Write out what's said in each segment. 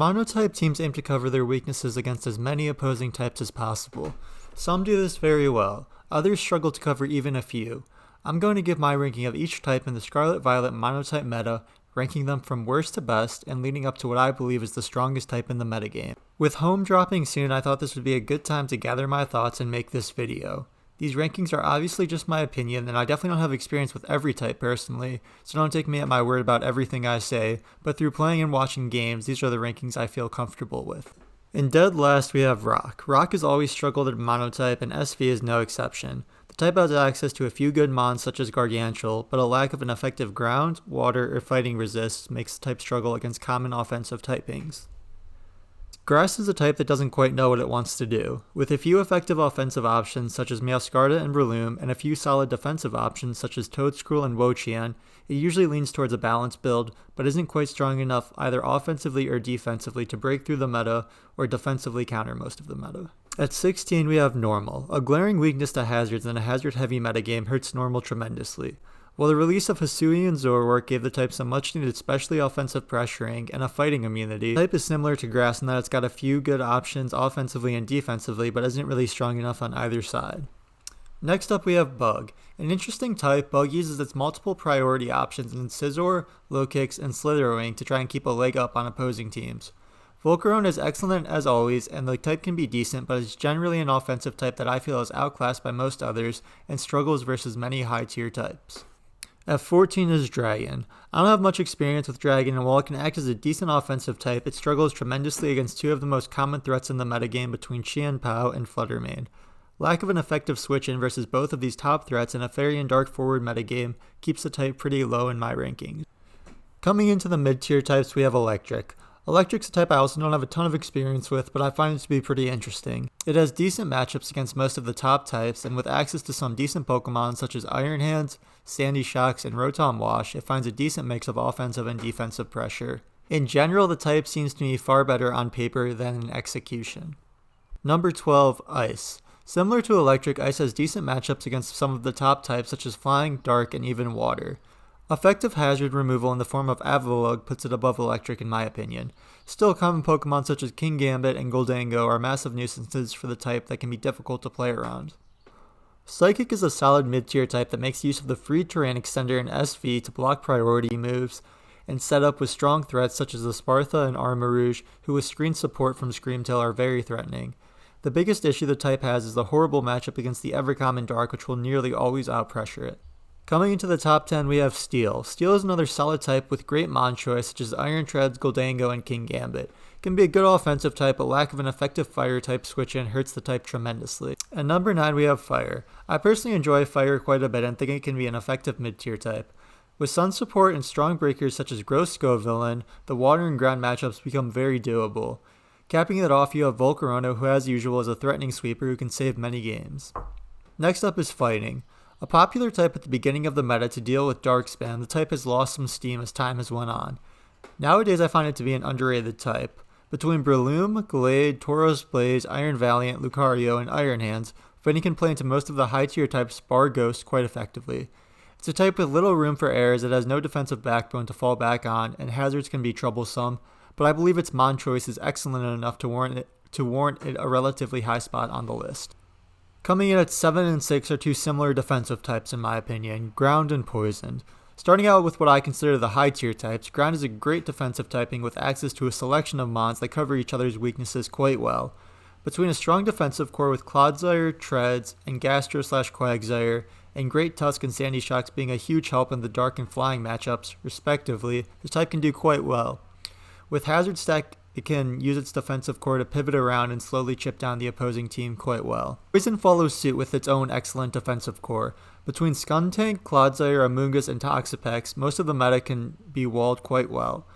Monotype teams aim to cover their weaknesses against as many opposing types as possible. Some do this very well, others struggle to cover even a few. I'm going to give my ranking of each type in the Scarlet-Violet Monotype meta, ranking them from worst to best and leading up to what I believe is the strongest type in the metagame. With home dropping soon, I thought this would be a good time to gather my thoughts and make this video. These rankings are obviously just my opinion, and I definitely don't have experience with every type personally, so don't take me at my word about everything I say, but through playing and watching games, these are the rankings I feel comfortable with. In dead last, we have Rock. Rock has always struggled at Monotype, and SV is no exception. The type has access to a few good mons such as Gargantual, but a lack of an effective ground, water, or fighting resist makes the type struggle against common offensive typings. Grass is a type that doesn't quite know what it wants to do. With a few effective offensive options such as Meowscarada and Breloom, and a few solid defensive options such as Toedscruel and Wo-Chien, it usually leans towards a balanced build, but isn't quite strong enough either offensively or defensively to break through the meta, or defensively counter most of the meta. At 16 we have Normal. A glaring weakness to hazards in a hazard-heavy metagame hurts Normal tremendously. While the release of Hisui and Zoroark gave the type some much-needed specially offensive pressuring and a fighting immunity, the type is similar to Grass in that it's got a few good options offensively and defensively, but isn't really strong enough on either side. Next up we have Bug. An interesting type, Bug uses its multiple priority options in Scizor, Low Kicks, and Slitherwing to try and keep a leg up on opposing teams. Volcarona is excellent as always, and the type can be decent, but is generally an offensive type that I feel is outclassed by most others and struggles versus many high-tier types. At 14 is Dragon. I don't have much experience with Dragon, and while it can act as a decent offensive type, it struggles tremendously against two of the most common threats in the metagame between Qianpao and Fluttermane. Lack of an effective switch-in versus both of these top threats in a Fairy and Dark forward metagame keeps the type pretty low in my rankings. Coming into the mid-tier types, we have Electric. Electric's a type I also don't have a ton of experience with, but I find it to be pretty interesting. It has decent matchups against most of the top types, and with access to some decent Pokemon such as Iron Hands, Sandy Shocks, and Rotom Wash, it finds a decent mix of offensive and defensive pressure. In general, the type seems to me far better on paper than in execution. Number 12, Ice. Similar to Electric, Ice has decent matchups against some of the top types such as Flying, Dark, and even Water. Effective hazard removal in the form of Avalugg puts it above Electric in my opinion. Still, common Pokemon such as Kingambit and Goldango are massive nuisances for the type that can be difficult to play around. Psychic is a solid mid-tier type that makes use of the free terrain extender in SV to block priority moves, and set up with strong threats such as the Spartha and Armarouge, who with screen support from Screamtail are very threatening. The biggest issue the type has is the horrible matchup against the ever-common Dark, which will nearly always outpressure it. Coming into the top 10, we have Steel. Steel is another solid type with great mon choice such as Iron Treads, Goldango, and Kingambit. It can be a good offensive type, but lack of an effective fire type switch-in hurts the type tremendously. At number 9, we have Fire. I personally enjoy Fire quite a bit and think it can be an effective mid-tier type. With Sun support and strong breakers such as Gross Scovillain, the water and ground matchups become very doable. Capping it off, you have Volcarona, who as usual is a threatening sweeper who can save many games. Next up is Fighting. A popular type at the beginning of the meta to deal with Dark Spam, the type has lost some steam as time has went on. Nowadays I find it to be an underrated type. Between Breloom, Glade, Tauros Blaze, Iron Valiant, Lucario, and Iron Hands, Fighting can play into most of the high-tier types bar Ghost quite effectively. It's a type with little room for errors that has no defensive backbone to fall back on, and hazards can be troublesome, but I believe its mon choice is excellent enough to warrant it a relatively high spot on the list. Coming in at 7 and 6 are two similar defensive types in my opinion, Ground and Poisoned. Starting out with what I consider the high tier types, Ground is a great defensive typing with access to a selection of mons that cover each other's weaknesses quite well. Between a strong defensive core with Clodsire, Treads, and Gastro/Quagsire, and Great Tusk and Sandy Shocks being a huge help in the Dark and Flying matchups, respectively, the type can do quite well. With Hazard Stack, it can use its defensive core to pivot around and slowly chip down the opposing team quite well. Poison follows suit with its own excellent defensive core. Between Skuntank, Clodsire, Amoonguss, and Toxapex, most of the meta can be walled quite well.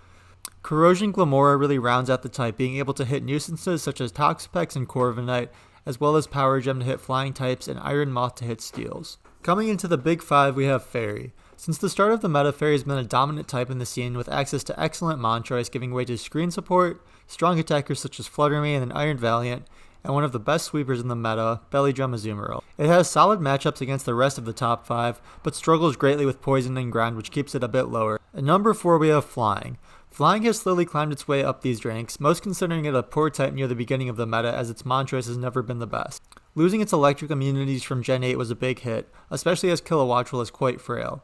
Corrosion Glamora really rounds out the type, being able to hit nuisances such as Toxapex and Corviknight, as well as Power Gem to hit flying types and Iron Moth to hit steels. Coming into the big 5, we have Fairy. Since the start of the meta, Fairy has been a dominant type in the scene with access to excellent mon choice, giving way to screen support, strong attackers such as Fluttermane and Iron Valiant, and one of the best sweepers in the meta, Belly-Drum Azumarill. It has solid matchups against the rest of the top 5, but struggles greatly with Poison and Ground, which keeps it a bit lower. At number 4, we have Flying. Flying has slowly climbed its way up these ranks, most considering it a poor type near the beginning of the meta as its mon choice has never been the best. Losing its electric immunities from Gen 8 was a big hit, especially as Kilowattrel is quite frail.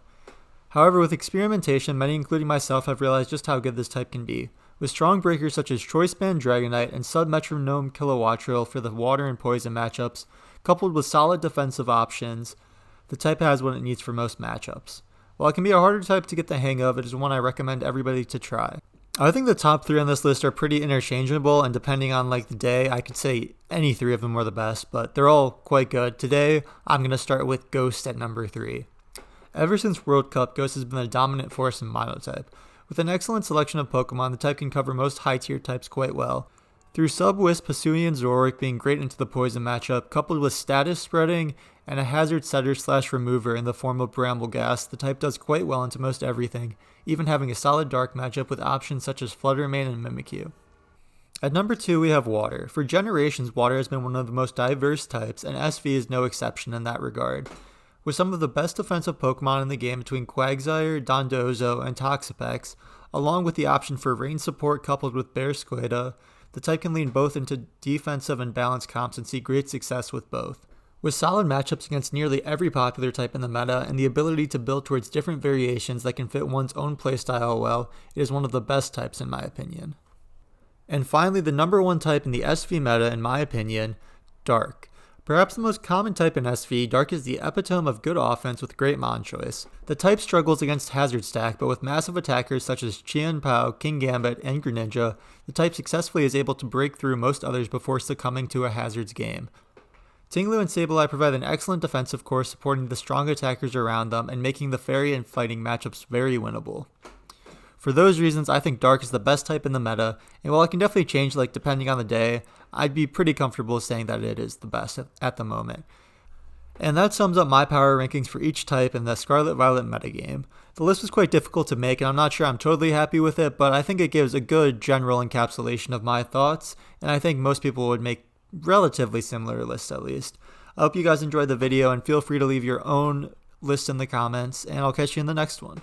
However, with experimentation, many including myself have realized just how good this type can be. With strong breakers such as Choice Band Dragonite and Sub-Metronome Kilowattrel for the water and poison matchups, coupled with solid defensive options, the type has what it needs for most matchups. While it can be a harder type to get the hang of, it is one I recommend everybody to try. I think the top 3 on this list are pretty interchangeable, and depending on the day, I could say any 3 of them were the best, but they're all quite good. Today, I'm going to start with Ghost at number 3. Ever since World Cup, Ghost has been a dominant force in Monotype. With an excellent selection of Pokemon, the type can cover most high-tier types quite well. Through Sub-Wisp, Hisuian Zoroark being great into the poison matchup, coupled with status spreading and a hazard setter/remover in the form of Brambleghast, the type does quite well into most everything, even having a solid dark matchup with options such as Fluttermane and Mimikyu. At number 2 we have Water. For generations, Water has been one of the most diverse types, and SV is no exception in that regard. With some of the best defensive Pokemon in the game between Quagsire, Dondozo, and Toxapex, along with the option for rain support coupled with Bearsquida, the type can lean both into defensive and balanced comps and see great success with both. With solid matchups against nearly every popular type in the meta and the ability to build towards different variations that can fit one's own playstyle well, it is one of the best types in my opinion. And finally, the number 1 type in the SV meta in my opinion, Dark. Perhaps the most common type in SV, Dark is the epitome of good offense with great mon choice. The type struggles against Hazard Stack, but with massive attackers such as Qianpao, Kingambit, and Greninja, the type successfully is able to break through most others before succumbing to a Hazard's game. Tinglu and Sableye provide an excellent defensive core supporting the strong attackers around them and making the fairy and fighting matchups very winnable. For those reasons, I think Dark is the best type in the meta, and while it can definitely change depending on the day, I'd be pretty comfortable saying that it is the best at the moment. And that sums up my power rankings for each type in the Scarlet Violet metagame. The list was quite difficult to make, and I'm not sure I'm totally happy with it, but I think it gives a good general encapsulation of my thoughts, and I think most people would make relatively similar lists at least. I hope you guys enjoyed the video, and feel free to leave your own list in the comments, and I'll catch you in the next one.